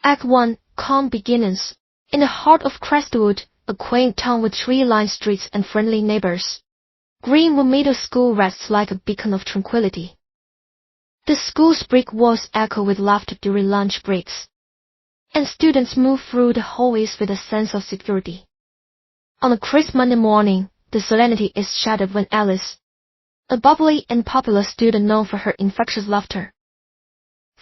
Act 1, Calm Beginnings. In the heart of Crestwood, a quaint town with tree-lined streets and friendly neighbors, Greenwood Middle School rests like a beacon of tranquility. The school's brick walls echo with laughter during lunch breaks, and students move through the hallways with a sense of security. On a crisp Monday morning, the solemnity is shattered when Alice, a bubbly and popular student known for her infectious laughter,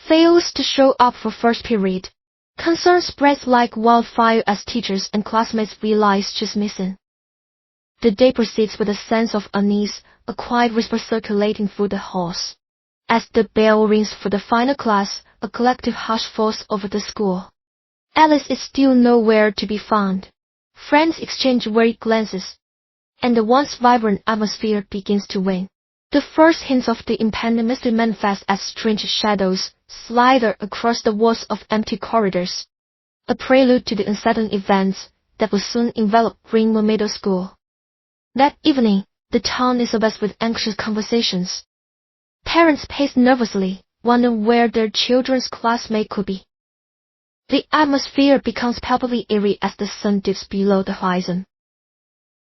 fails to show up for first period. Concern spreads like wildfire as teachers and classmates realize she's missing. The day proceeds with a sense of unease, a quiet whisper circulating through the halls. As the bell rings for the final class, a collective hush falls over the school. Alice is still nowhere to be found. Friends exchange worried glances, and the once vibrant atmosphere begins to wane. The first hints of the impending mystery manifest as strange shadows slither across the walls of empty corridors, a prelude to the unsettling events that will soon envelop Greenwood Middle School. That evening, the town is abuzz with anxious conversations. Parents pace nervously, wondering where their children's classmate could be. The atmosphere becomes palpably eerie as the sun dips below the horizon,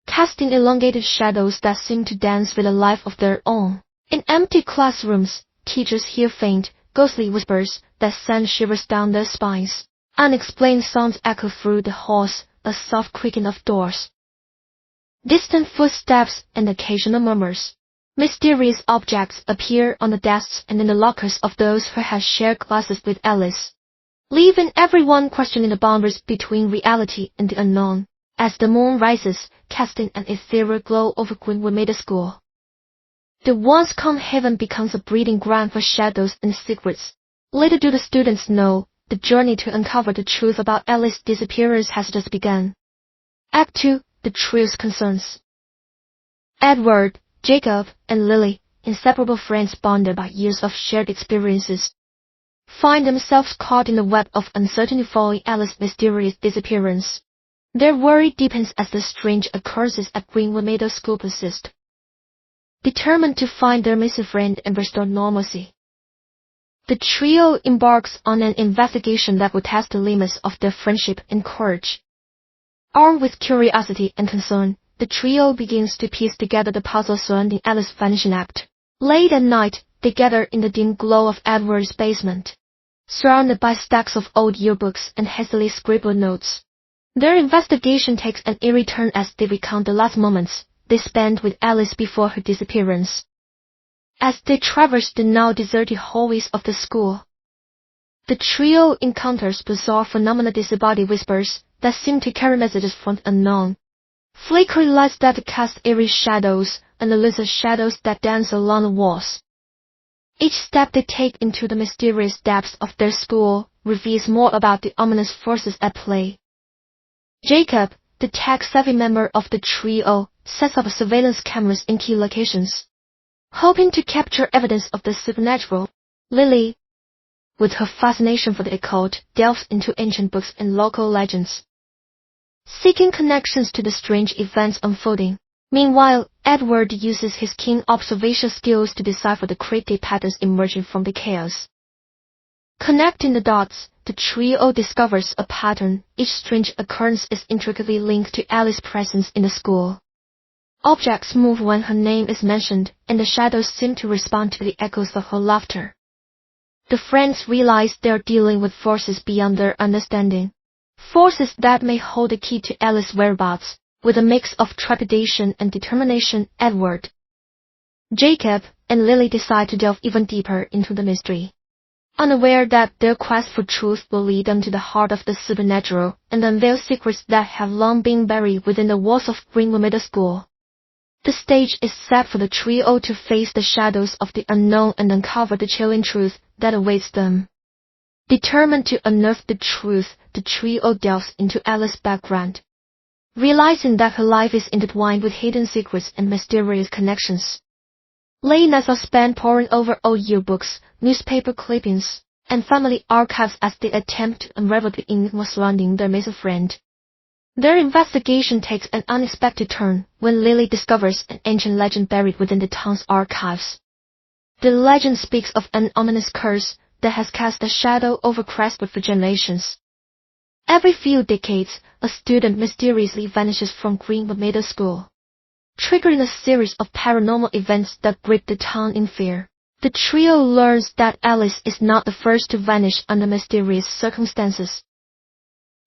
casting elongated shadows that seem to dance with a life of their own. In empty classrooms, teachers hear faint, ghostly whispers that send shivers down their spines. Unexplained sounds echo through the halls, a soft creaking of doors, distant footsteps, and occasional murmurs. Mysterious objects appear on the desks and in the lockers of those who had shared classes with Alice, leaving everyone questioning the boundaries between reality and the unknown. As the moon rises, casting an ethereal glow over Greenwood Middle School, the once calm haven becomes a breeding ground for shadows and secrets. Little do the students know, the journey to uncover the truth about Alice's disappearance has just begun. Act 2, The Trio's Concerns. Edward, Jacob, and Lily, inseparable friends bonded by years of shared experiences, find themselves caught in the web of uncertainty following Alice's mysterious disappearance. Their worry deepens as the strange occurrences at Greenwood Middle School persist. Determined to find their missing friend and restore normalcy, the trio embarks on an investigation that will test the limits of their friendship and courage. Armed with curiosity and concern, the trio begins to piece together the puzzle surrounding Alice's vanishing act. Late at night, they gather in the dim glow of Edward's basement, surrounded by stacks of old yearbooks and hastily scribbled notes. Their investigation takes an eerie turn as they recount the last moments they spent with Alice before her disappearance. As they traverse the now deserted hallways of the school, the trio encounters bizarre phenomena, disembodied whispers that seem to carry messages from the unknown, flickering lights that cast eerie shadows, and elusive shadows that dance along the walls. Each step they take into the mysterious depths of their school reveals more about the ominous forces at play. Jacob, the tech-savvy member of the trio, sets up surveillance cameras in key locations, hoping to capture evidence of the supernatural. Lily, with her fascination for the occult, delves into ancient books and local legends, seeking connections to the strange events unfolding. Meanwhile, Edward uses his keen observation skills to decipher the cryptic patterns emerging from the chaos. Connecting the dots, the trio discovers a pattern. Each strange occurrence is intricately linked to Alice's presence in the school. Objects move when her name is mentioned, and the shadows seem to respond to the echoes of her laughter. The friends realize they are dealing with forces beyond their understanding, forces that may hold the key to Alice's whereabouts. With a mix of trepidation and determination, Edward, Jacob, and Lily decide to delve even deeper into the mystery, unaware that their quest for truth will lead them to the heart of the supernatural and unveil secrets that have long been buried within the walls of Greenwood Middle School. The stage is set for the trio to face the shadows of the unknown and uncover the chilling truth that awaits them. Determined to unearth the truth, the trio delves into Alice's background, realizing that her life is intertwined with hidden secrets and mysterious connections. Late nights are spent poring over old yearbooks, newspaper clippings, and family archives as they attempt to unravel the enigma surrounding their missing friend. Their investigation takes an unexpected turn when Lily discovers an ancient legend buried within the town's archives. The legend speaks of an ominous curse that has cast a shadow over Crestwood for generations. Every few decades, a student mysteriously vanishes from Greenwood Middle School, triggering a series of paranormal events that grip the town in fear. The trio learns that Alice is not the first to vanish under mysterious circumstances.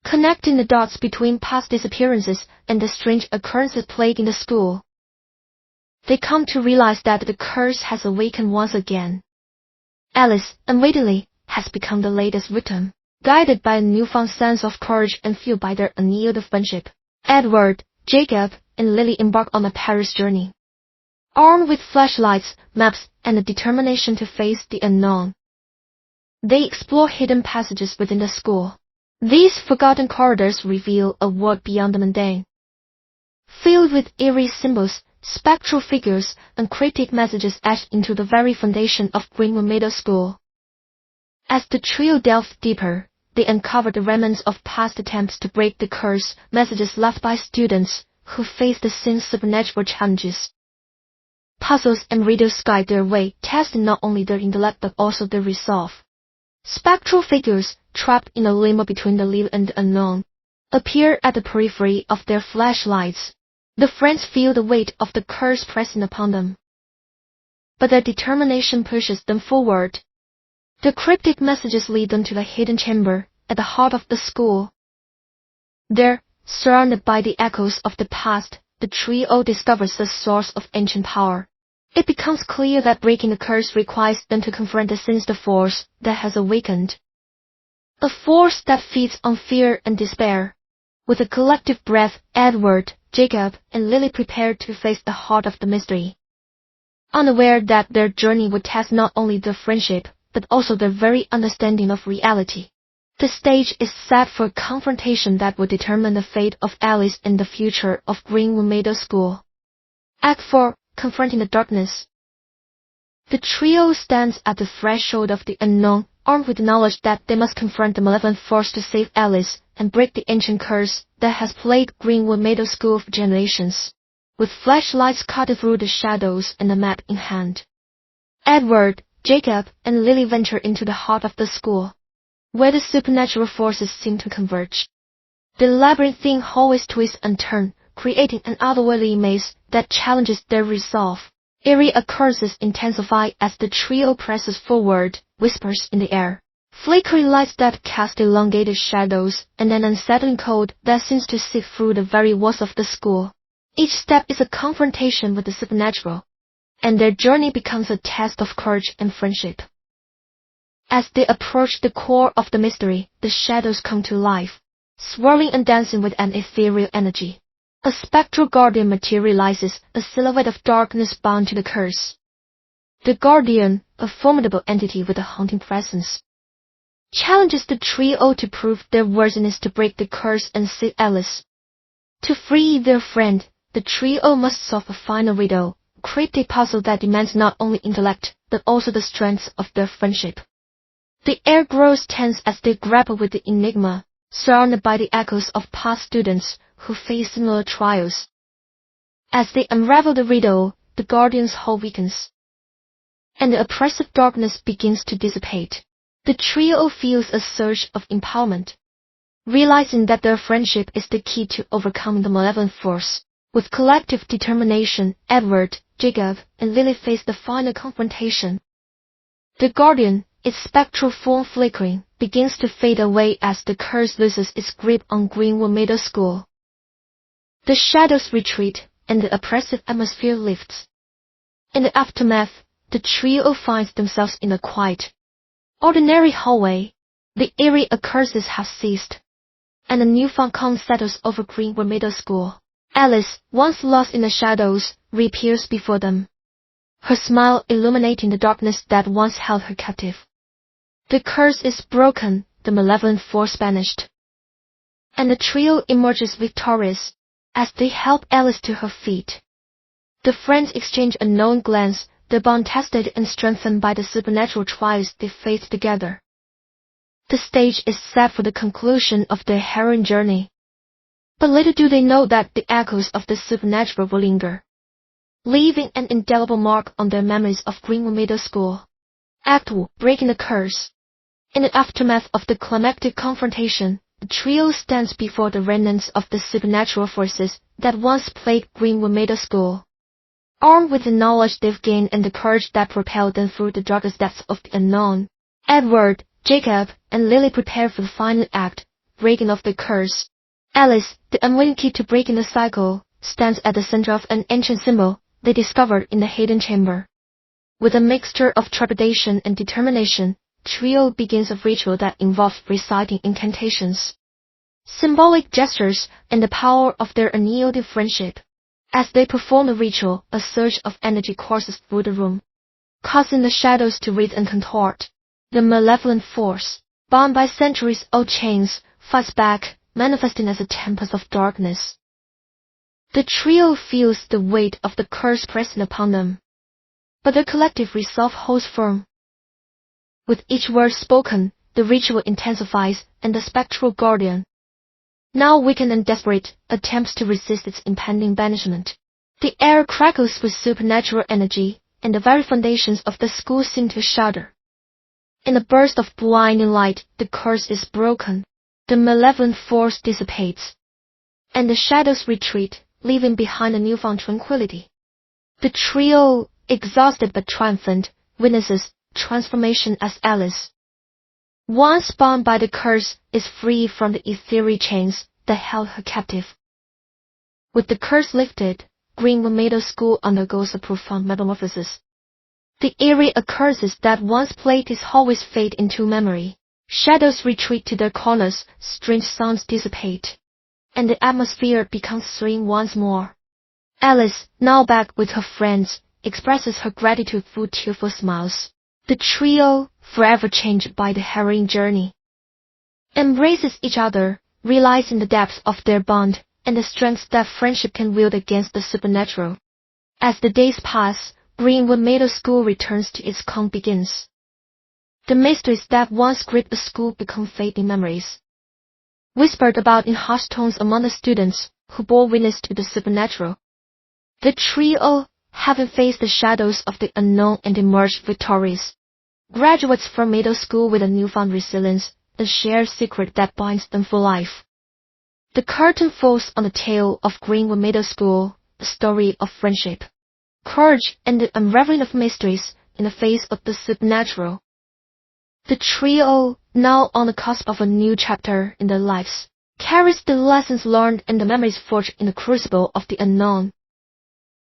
Connecting the dots between past disappearances and the strange occurrences plaguing the school, they come to realize that the curse has awakened once again. Alice, unwittingly, has become the latest victim. Guided by a newfound sense of courage and fueled by their unyielding friendship, Edward, Jacob, and Lily embark on a perilous journey. Armed with flashlights, maps, and the determination to face the unknown, they explore hidden passages within the school. These forgotten corridors reveal a world beyond the mundane, filled with eerie symbols, spectral figures, and cryptic messages etched into the very foundation of Greenwood Middle School. As the trio delved deeper, they uncovered the remnants of past attempts to break the curse, messages left by students who faced the same supernatural challenges. Puzzles and riddles guide their way, testing not only their intellect but also their resolve. Spectral figures, trapped in a limbo between the living and the unknown, appear at the periphery of their flashlights. The friends feel the weight of the curse pressing upon them, but their determination pushes them forward. The cryptic messages lead them to the hidden chamber at the heart of the school. There, surrounded by the echoes of the past, the trio discovers the source of ancient power. It becomes clear that breaking the curse requires them to confront the sinister force that has awakened. A force that feeds on fear and despair. With a collective breath, Edward, Jacob, and Lily prepare to face the heart of the mystery, unaware that their journey would test not only their friendship, but also their very understanding of reality. The stage is set for a confrontation that will determine the fate of Alice and the future of Greenwood Middle School. Act 4. Confronting the darkness. The trio stands at the threshold of the unknown, armed with the knowledge that they must confront the malevolent force to save Alice and break the ancient curse that has plagued Greenwood Middle School for generations. With flashlights cutting through the shadows and a map in hand, Edward, Jacob, and Lily venture into the heart of the school, where the supernatural forces seem to converge. The labyrinthine hallways twist and turn, creating an otherworldly maze that challenges their resolve. Eerie occurrences intensify as the trio presses forward, whispers in the air, flickering lights that cast elongated shadows, and an unsettling cold that seems to seep through the very walls of the school. Each step is a confrontation with the supernatural, and their journey becomes a test of courage and friendship. As they approach the core of the mystery, the shadows come to life, swirling and dancing with an ethereal energy. A spectral guardian materializes, a silhouette of darkness bound to the curse. The guardian, a formidable entity with a haunting presence, challenges the trio to prove their worthiness to break the curse and save Alice. To free their friend, the trio must solve a final riddle, a cryptic puzzle that demands not only intellect, but also the strength of their friendship. The air grows tense as they grapple with the enigma, surrounded by the echoes of past students who face similar trials. As they unravel the riddle, the Guardian's hold weakens, and the oppressive darkness begins to dissipate. The trio feels a surge of empowerment, realizing that their friendship is the key to overcoming the malevolent force. With collective determination, Edward, Jacob, and Lily face the final confrontation. The Guardian, its spectral form flickering, begins to fade away as the curse loses its grip on Greenwood Middle School. The shadows retreat, and the oppressive atmosphere lifts. In the aftermath, the trio finds themselves in a quiet, ordinary hallway. The eerie occurrences have ceased, and a newfound calm settles over Greenwood Middle School. Alice, once lost in the shadows, reappears before them, her smile illuminating the darkness that once held her captive. The curse is broken, the malevolent force banished, and the trio emerges victorious as they help Alice to her feet. The friends exchange a knowing glance, their bond tested and strengthened by the supernatural trials they faced together. The stage is set for the conclusion of their harrowing journey. But little do they know that the echoes of the supernatural will linger, leaving an indelible mark on their memories of Greenwood Middle School. Act 2. Breaking the Curse. In the aftermath of the climactic confrontation, the trio stands before the remnants of the supernatural forces that once plagued Greenwood Middle School. Armed with the knowledge they've gained and the courage that propelled them through the darkest depths of the unknown, Edward, Jacob, and Lily prepare for the final act, breaking off the curse. Alice, the unwilling key to breaking the cycle, stands at the center of an ancient symbol they discovered in the hidden chamber. With a mixture of trepidation and determination, trio begins a ritual that involves reciting incantations, symbolic gestures, and the power of their unyielding friendship. As they perform the ritual, a surge of energy courses through the room, causing the shadows to writhe and contort. The malevolent force, bound by centuries-old chains, fights back, manifesting as a tempest of darkness. The trio feels the weight of the curse pressing upon them, but their collective resolve holds firm. With each word spoken, the ritual intensifies, and the spectral guardian, now weakened and desperate, attempts to resist its impending banishment. The air crackles with supernatural energy, and the very foundations of the school seem to shudder. In a burst of blinding light, the curse is broken, the malevolent force dissipates, and the shadows retreat, leaving behind a newfound tranquility. The trio, exhausted but triumphant, witnesses transformation as Alice, once bound by the curse, is free from the ethereal chains that held her captive. With the curse lifted, Greenwood Middle School undergoes a profound metamorphosis. The eerie occurrences that once plagued its hallways fade into memory. Shadows retreat to their corners, strange sounds dissipate, and the atmosphere becomes serene once more. Alice, now back with her friends, expresses her gratitude through tearful smiles. The trio, forever changed by the harrowing journey, embraces each other, realizing the depth of their bond and the strength that friendship can wield against the supernatural. As the days pass, Greenwood Middle School returns to its calm begins. The mysteries that once gripped the school become fading memories, whispered about in hushed tones among the students who bore witness to the supernatural. The trio, having faced the shadows of the unknown and emerged victorious, graduates from middle school with a newfound resilience, a shared secret that binds them for life. The curtain falls on the tale of Greenwood Middle School, a story of friendship, courage, and the unraveling of mysteries in the face of the supernatural. The trio, now on the cusp of a new chapter in their lives, carries the lessons learned and the memories forged in the crucible of the unknown.